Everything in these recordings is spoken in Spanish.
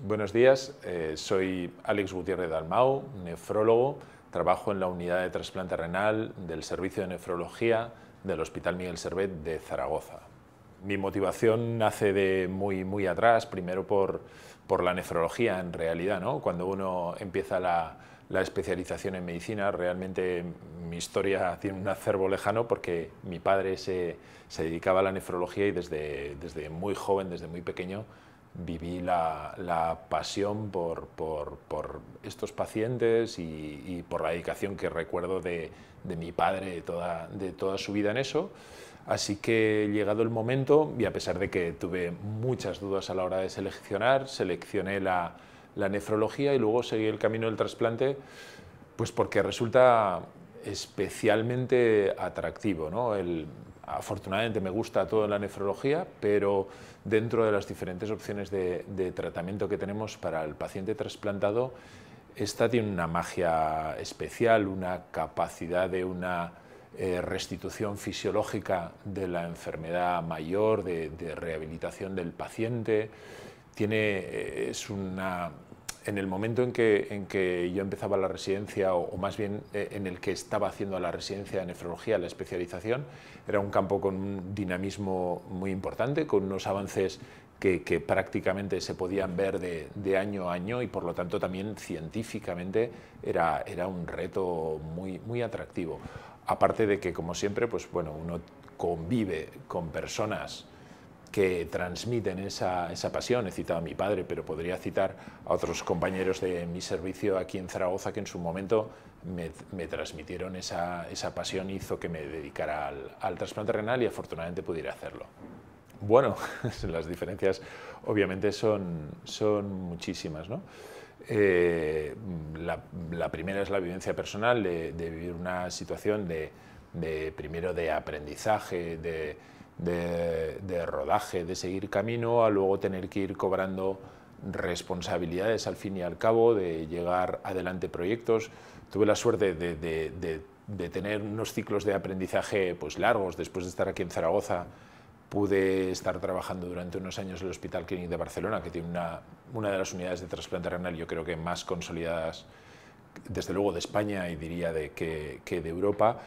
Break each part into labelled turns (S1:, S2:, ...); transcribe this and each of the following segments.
S1: Buenos días, soy Àlex Gutiérrez Dalmau, nefrólogo, trabajo en la unidad de trasplante renal del Servicio de Nefrología del Hospital Miguel Servet de Zaragoza. Mi motivación nace de muy atrás, primero por la nefrología en realidad, ¿no? Cuando uno empieza la especialización en medicina, realmente mi historia tiene un acervo lejano porque mi padre se dedicaba a la nefrología y desde muy joven, desde muy pequeño, viví la pasión por estos pacientes y por la dedicación que recuerdo de mi padre de toda su vida en eso. Así que llegado el momento, y a pesar de que tuve muchas dudas a la hora de seleccionar, seleccioné la nefrología y luego seguí el camino del trasplante, pues porque resulta especialmente atractivo, ¿no? Afortunadamente me gusta toda la nefrología, pero dentro de las diferentes opciones de tratamiento que tenemos para el paciente trasplantado, esta tiene una magia especial, una capacidad de una restitución fisiológica de la enfermedad mayor, de rehabilitación del paciente. En el momento en que yo empezaba la residencia, o más bien en el que estaba haciendo la residencia de nefrología, la especialización, era un campo con un dinamismo muy importante, con unos avances que prácticamente se podían ver de año a año y por lo tanto también científicamente era un reto muy atractivo. Aparte de que, como siempre, pues, bueno, uno convive con personas que transmiten esa pasión. He citado a mi padre, pero podría citar a otros compañeros de mi servicio aquí en Zaragoza que en su momento me transmitieron esa pasión y hizo que me dedicara al trasplante renal y afortunadamente pudiera hacerlo. Bueno, las diferencias obviamente son muchísimas, ¿no? La primera es la vivencia personal de vivir una situación primero de aprendizaje, de rodaje, de seguir camino, a luego tener que ir cobrando responsabilidades al fin y al cabo, de llegar adelante proyectos. Tuve la suerte de tener unos ciclos de aprendizaje pues largos. Después de estar aquí en Zaragoza, pude estar trabajando durante unos años en el Hospital Clínic de Barcelona, que tiene una de las unidades de trasplante renal, yo creo que más consolidadas, desde luego de España y diría que de Europa.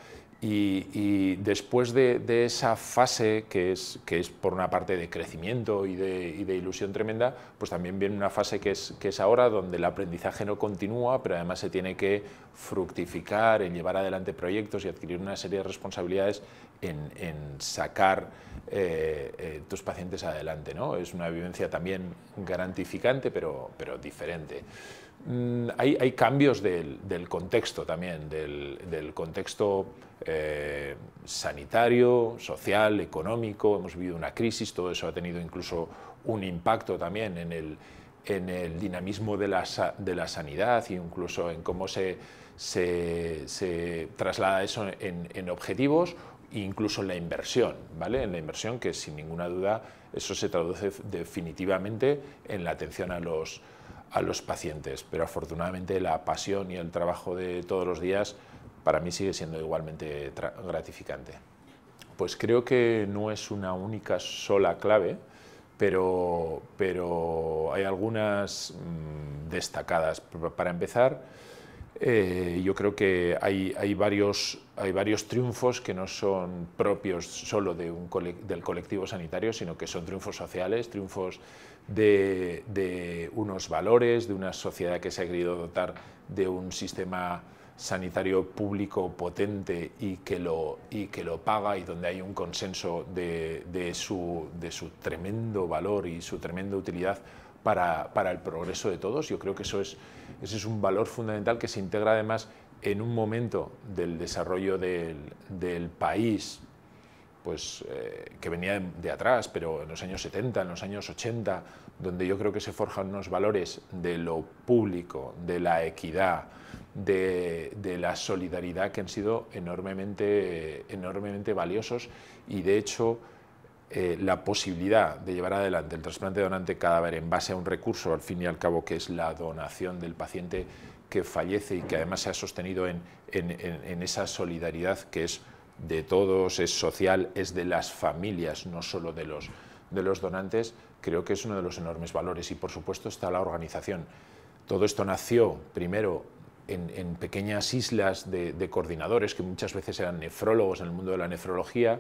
S1: Y después de esa fase que es por una parte de crecimiento y de ilusión tremenda, pues también viene una fase que es ahora, donde el aprendizaje no continúa, pero además se tiene que fructificar, en llevar adelante proyectos y adquirir una serie de responsabilidades en sacar tus pacientes adelante, ¿no? Es una vivencia también gratificante, pero diferente. Hay cambios del contexto también, del contexto sanitario, social, económico. Hemos vivido una crisis, todo eso ha tenido incluso un impacto también en el dinamismo de la sanidad e incluso en cómo se traslada eso en objetivos e incluso en la inversión, ¿vale? En la inversión, que sin ninguna duda eso se traduce definitivamente en la atención a los pacientes, pero afortunadamente la pasión y el trabajo de todos los días para mí sigue siendo igualmente gratificante. Pues creo que no es una única sola clave, pero hay algunas destacadas. Para empezar, yo creo que hay varios triunfos que no son propios solo del colectivo sanitario, sino que son triunfos sociales, triunfos de unos valores, de una sociedad que se ha querido dotar de un sistema sanitario público potente y que lo paga, y donde hay un consenso de su tremendo valor y su tremenda utilidad para el progreso de todos. Yo creo que ese es un valor fundamental que se integra además en un momento del desarrollo del país, pues, que venía de atrás, pero en los años 70, en los años 80, donde yo creo que se forjan unos valores de lo público, de la equidad, de la solidaridad, que han sido enormemente valiosos. Y de hecho la posibilidad de llevar adelante el trasplante de donante cadáver en base a un recurso, al fin y al cabo, que es la donación del paciente que fallece y que además se ha sostenido en esa solidaridad que es de todos, es social, es de las familias, no solo de de los donantes, creo que es uno de los enormes valores. Y por supuesto está la organización. Todo esto nació primero en pequeñas islas de coordinadores, que muchas veces eran nefrólogos en el mundo de la nefrología,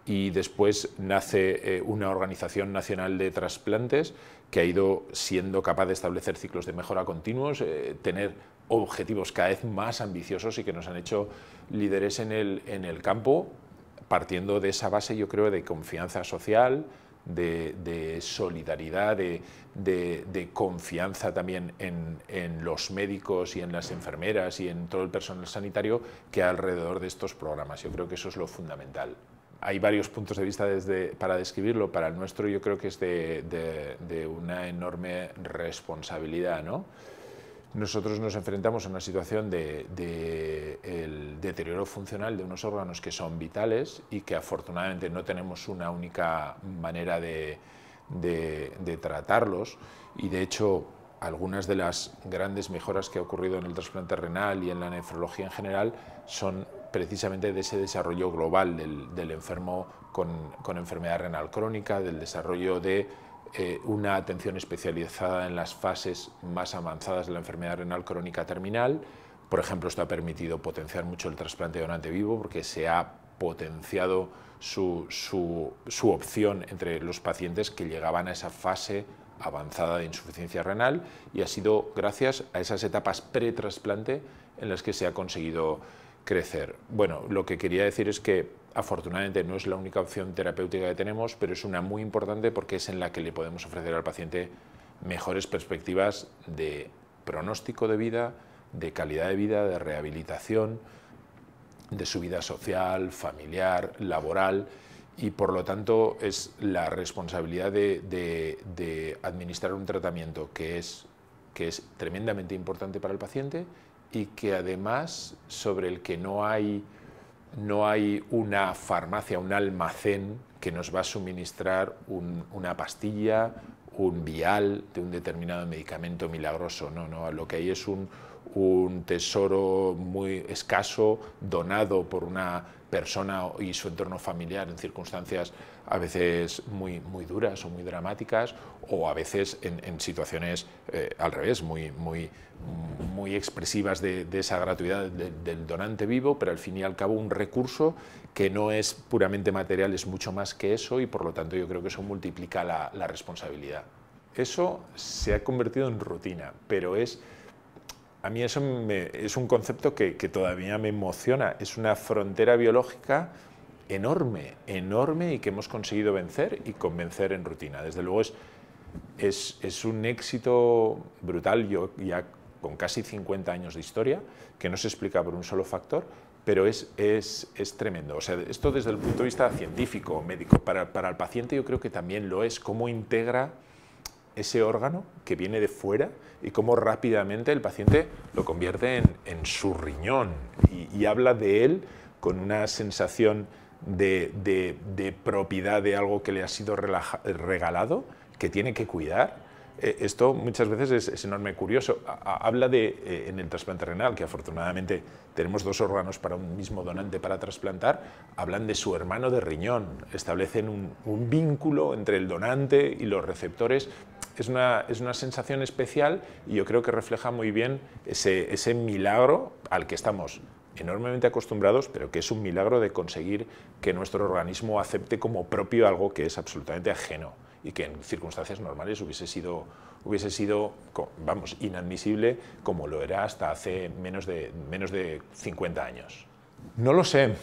S1: y después nace una organización nacional de trasplantes que ha ido siendo capaz de establecer ciclos de mejora continuos, tener objetivos cada vez más ambiciosos y que nos han hecho líderes en el campo, partiendo de esa base, yo creo, de confianza social, de solidaridad, de confianza también en los médicos y en las enfermeras y en todo el personal sanitario que hay alrededor de estos programas. Yo creo que eso es lo fundamental. Hay varios puntos de vista para describirlo. Para el nuestro yo creo que es de una enorme responsabilidad, ¿no? Nosotros nos enfrentamos a una situación de el deterioro funcional de unos órganos que son vitales y que afortunadamente no tenemos una única manera de tratarlos, y de hecho algunas de las grandes mejoras que ha ocurrido en el trasplante renal y en la nefrología en general son precisamente de ese desarrollo global del enfermo con enfermedad renal crónica, del desarrollo de una atención especializada en las fases más avanzadas de la enfermedad renal crónica terminal. Por ejemplo, esto ha permitido potenciar mucho el trasplante de donante vivo porque se ha potenciado su opción entre los pacientes que llegaban a esa fase avanzada de insuficiencia renal, y ha sido gracias a esas etapas pre-trasplante en las que se ha conseguido crecer. Bueno, lo que quería decir es que afortunadamente no es la única opción terapéutica que tenemos, pero es una muy importante porque es en la que le podemos ofrecer al paciente mejores perspectivas de pronóstico de vida, de calidad de vida, de rehabilitación, de su vida social, familiar, laboral, y por lo tanto es la responsabilidad de administrar un tratamiento que es tremendamente importante para el paciente y que además sobre el que no hay una farmacia, un almacén que nos va a suministrar una pastilla, un vial de un determinado medicamento milagroso. No, lo que hay es un tesoro muy escaso, donado por una persona y su entorno familiar en circunstancias a veces muy duras o muy dramáticas, o a veces en situaciones al revés, muy expresivas de esa gratuidad del donante vivo, pero al fin y al cabo un recurso que no es puramente material, es mucho más que eso, y por lo tanto yo creo que eso multiplica la responsabilidad. Eso se ha convertido en rutina, pero a mí eso es un concepto que todavía me emociona. Es una frontera biológica enorme, enorme, y que hemos conseguido vencer y convencer en rutina. Desde luego es un éxito brutal. Yo ya con casi 50 años de historia, que no se explica por un solo factor, pero es tremendo. O sea, esto desde el punto de vista científico, médico, para el paciente yo creo que también lo es, cómo integra ese órgano que viene de fuera y cómo rápidamente el paciente lo convierte en su riñón y habla de él con una sensación de propiedad de algo que le ha sido regalado, que tiene que cuidar. Esto muchas veces es enorme curioso. Habla en el trasplante renal, que afortunadamente tenemos 2 órganos para un mismo donante para trasplantar, hablan de su hermano de riñón, establecen un vínculo entre el donante y los receptores. Es una sensación especial, y yo creo que refleja muy bien ese milagro al que estamos enormemente acostumbrados, pero que es un milagro de conseguir que nuestro organismo acepte como propio algo que es absolutamente ajeno y que en circunstancias normales hubiese sido, vamos, inadmisible, como lo era hasta hace menos de 50 años. No lo sé,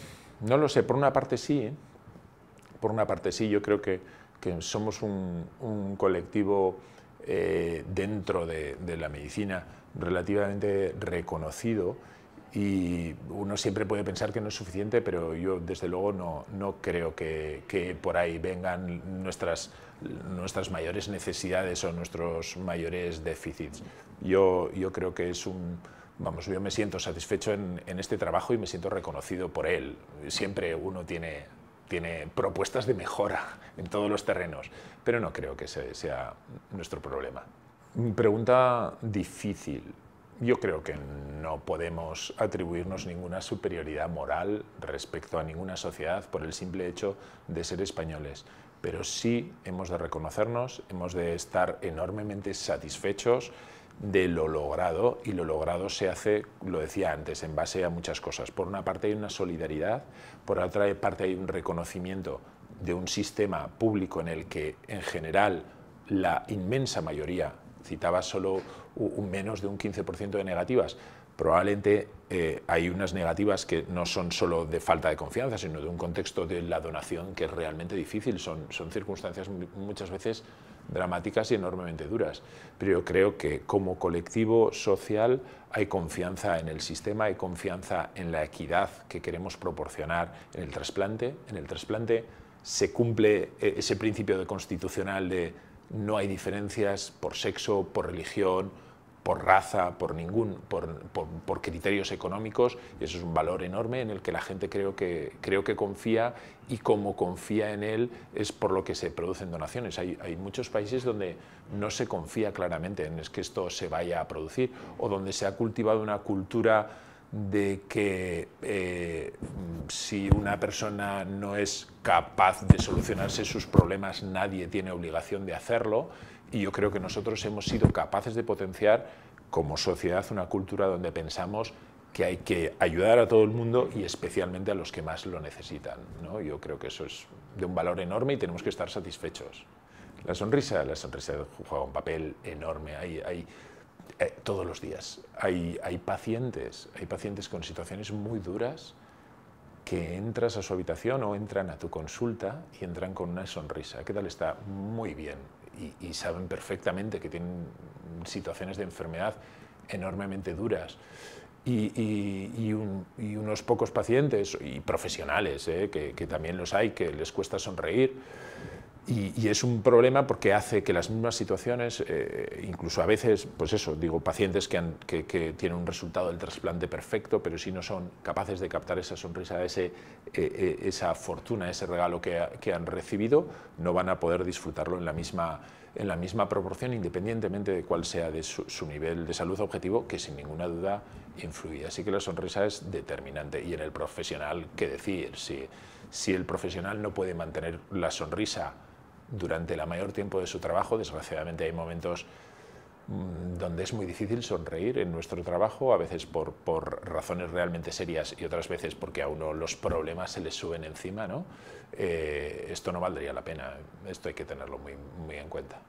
S1: por una parte sí, yo creo que somos un colectivo dentro de la medicina relativamente reconocido, y uno siempre puede pensar que no es suficiente, pero yo desde luego no creo que por ahí vengan nuestras mayores necesidades o nuestros mayores déficits. Yo creo que vamos, yo me siento satisfecho en este trabajo y me siento reconocido por él. Siempre uno tiene propuestas de mejora en todos los terrenos, pero no creo que ese sea nuestro problema. Pregunta difícil. Yo creo que no podemos atribuirnos ninguna superioridad moral respecto a ninguna sociedad por el simple hecho de ser españoles. pero sí hemos de reconocernos, hemos de estar enormemente satisfechos de lo logrado, y lo logrado se hace, lo decía antes, en base a muchas cosas. Por una parte hay una solidaridad, por otra parte hay un reconocimiento de un sistema público en el que en general la inmensa mayoría, citaba solo un menos de un 15% de negativas, probablemente hay unas negativas que no son solo de falta de confianza, sino de un contexto de la donación que es realmente difícil, son circunstancias muchas veces dramáticas y enormemente duras. Pero yo creo que como colectivo social hay confianza en el sistema, hay confianza en la equidad que queremos proporcionar en el trasplante. En el trasplante se cumple ese principio de constitucional de no hay diferencias por sexo, por religión, por raza, por criterios económicos, y eso es un valor enorme en el que la gente creo que confía, y como confía en él es por lo que se producen donaciones. Hay muchos países donde no se confía claramente en que esto se vaya a producir, o donde se ha cultivado una cultura de que si una persona no es capaz de solucionarse sus problemas, nadie tiene obligación de hacerlo. Y yo creo que nosotros hemos sido capaces de potenciar como sociedad una cultura donde pensamos que hay que ayudar a todo el mundo y especialmente a los que más lo necesitan, ¿no? Yo creo que eso es de un valor enorme y tenemos que estar satisfechos. La sonrisa juega un papel enorme. Todos los días hay pacientes con situaciones muy duras que entras a su habitación o entran a tu consulta y entran con una sonrisa. ¿Qué tal está? Muy bien. Y saben perfectamente que tienen situaciones de enfermedad enormemente duras. Y unos pocos pacientes y profesionales, que también los hay, que les cuesta sonreír. Y es un problema porque hace que las mismas situaciones, incluso a veces, pues eso, digo, pacientes que tienen un resultado del trasplante perfecto, pero si no son capaces de captar esa sonrisa, esa fortuna, ese regalo que han recibido, no van a poder disfrutarlo en la misma proporción, independientemente de cuál sea de su nivel de salud objetivo, que sin ninguna duda influye. Así que la sonrisa es determinante. Y en el profesional, ¿qué decir? Si el profesional no puede mantener la sonrisa durante el mayor tiempo de su trabajo, desgraciadamente hay momentos donde es muy difícil sonreír en nuestro trabajo, a veces por razones realmente serias y otras veces porque a uno los problemas se les suben encima, ¿no? Esto no valdría la pena, esto hay que tenerlo muy, muy en cuenta.